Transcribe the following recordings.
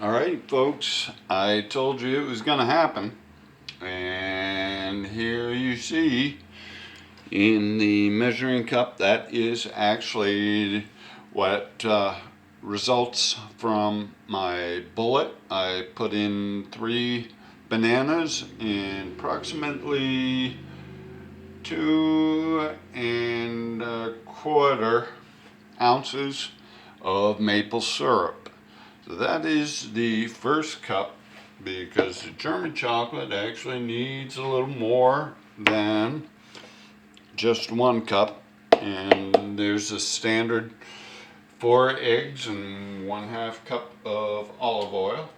Alright folks, I told you it was going to happen, and here you see in the measuring cup that is actually what results from my bullet. I put in 3 bananas and approximately 2¼ ounces of maple syrup. So that is the first cup, because the German chocolate actually needs a little more than just 1 cup. And there's a standard 4 eggs and 1/2 cup of olive oil.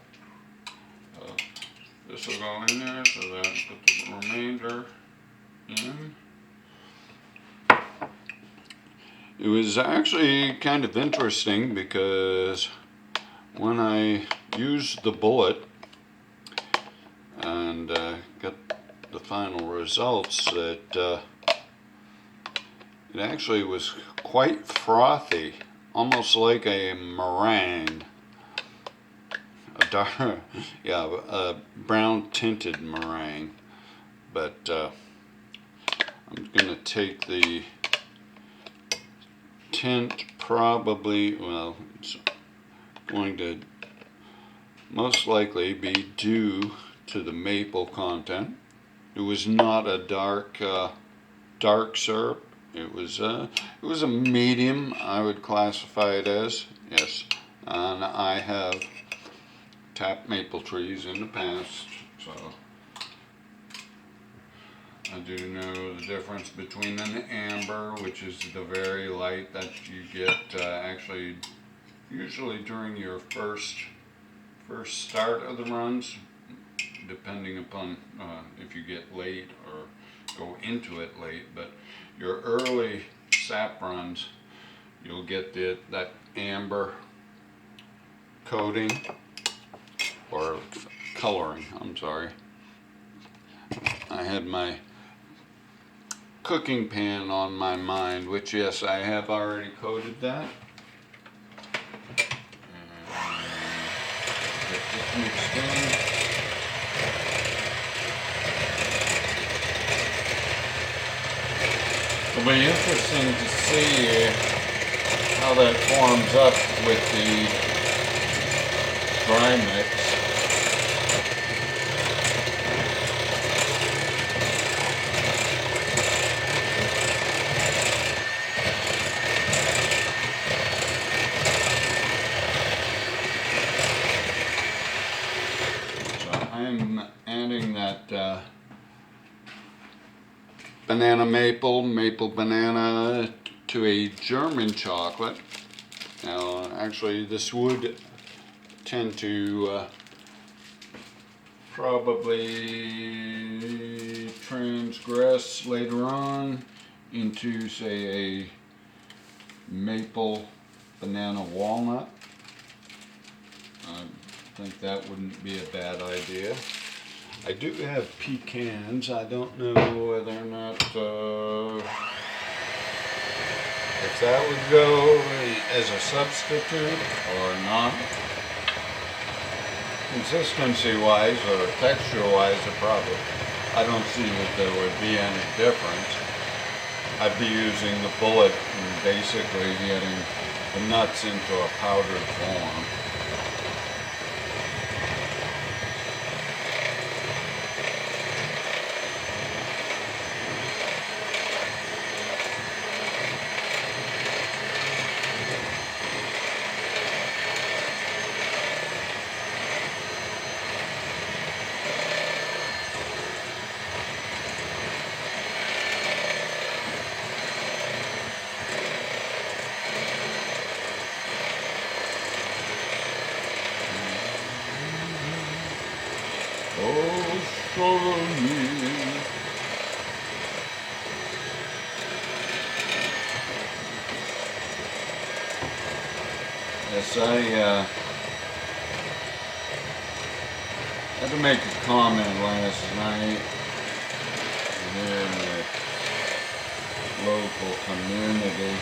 This will go in there, so that put the remainder in. It was actually kind of interesting because when I used the bullet and got the final results, that it actually was quite frothy, almost like a meringue, a dark, yeah, a brown tinted meringue. But I'm going to take the tint, probably, well, it's going to most likely be due to the maple content. It was not a dark syrup. It was a medium, I would classify it as. Yes, and I have tapped maple trees in the past, so I do know the difference between an amber, which is the very light that you get actually usually during your first start of the runs, depending upon if you get late or go into it late. But your early sap runs, you'll get that amber coating, or coloring, I'm sorry. I had my cooking pan on my mind, which, yes, I have already coated that. Get this mixed in. It'll be interesting to see how that forms up with the dry mix. I'm adding that maple banana to a German chocolate. Now, actually, this would tend to probably transgress later on into, say, a maple banana walnut. I think that wouldn't be a bad idea. I do have pecans. I don't know whether or not if that would go as a substitute or not. Consistency wise or texture wise, I don't see that there would be any difference. I'd be using the bullet and basically getting the nuts into a powdered form. Oh, sorry. Yes, I had to make a comment last night in the local community.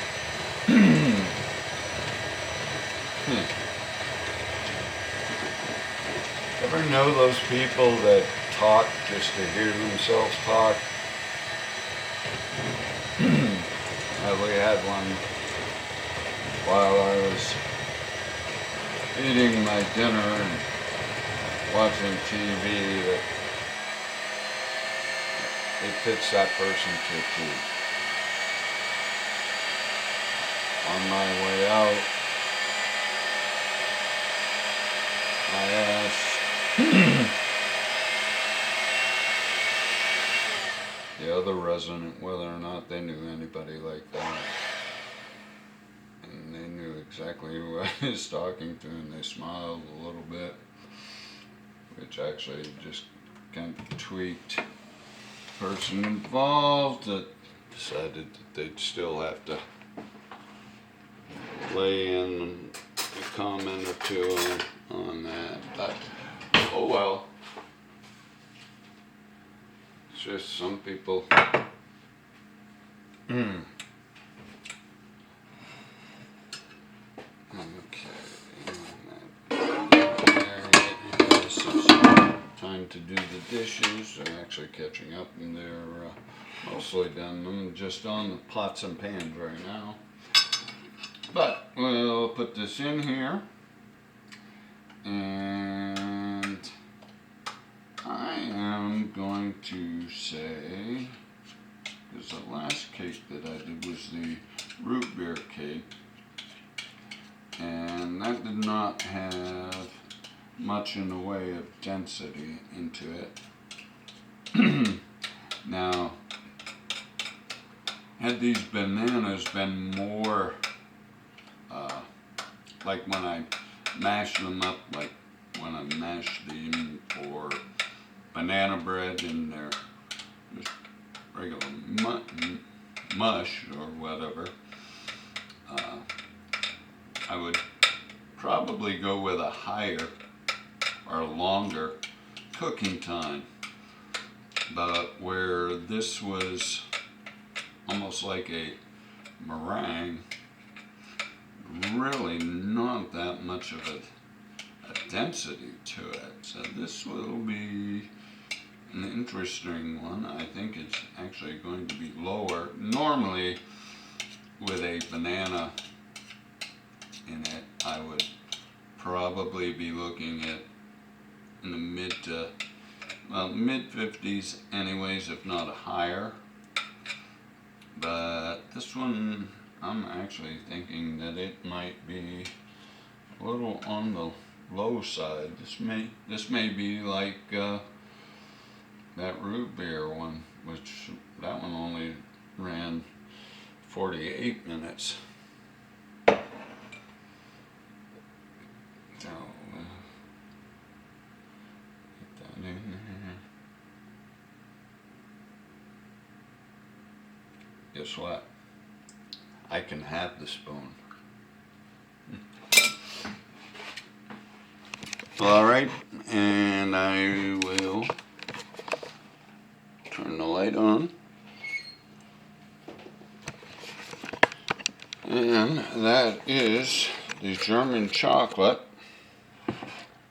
ever know those people that talk just to hear themselves talk? We had one while I was eating my dinner and watching TV that it fits that person to a T. On my way out, I asked the other resident whether or not they knew anybody like that. And they knew exactly who I was talking to, and they smiled a little bit, which actually just kind of tweaked the person involved that decided that they'd still have to lay in a comment or two on that. But, oh well. It's just some people. Time to do the dishes. They're actually catching up, and they're mostly done. I'm just on the pots and pans right now. But we'll put this in here, and I am going to say, because the last cake that I did was the root beer cake, and that did not have much in the way of density into it. Now, had these bananas been more like when I mash them up, like when I mash them for banana bread in their just regular mush or whatever, I would probably go with a higher or longer cooking time. But where this was almost like a meringue, really not that much of a density to it. So this will be an interesting one. I think it's actually going to be lower. Normally, with a banana in it, I would probably be looking at in the mid 50s anyways, if not higher. But this one, I'm actually thinking that it might be a little on the low side. This may be like that root beer one, which that one only ran 48 minutes. So, get that in there. Guess what? I can have the spoon. All right, and I will turn the light on. And that is the German chocolate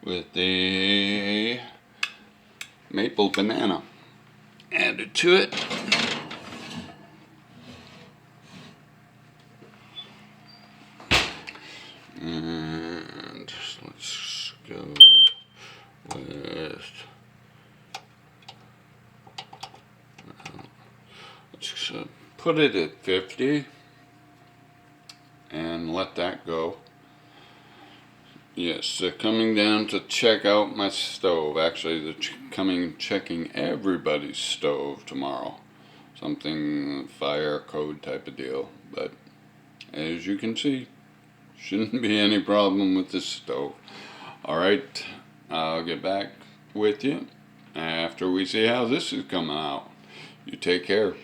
with the maple banana added to it. And let's go with, let's put it at 50 and let that go. Yes, they're coming down to check out my stove. Actually, they're checking everybody's stove tomorrow. Something fire code type of deal. But as you can see, shouldn't be any problem with this stove. Alright, I'll get back with you after we see how this is coming out. You take care.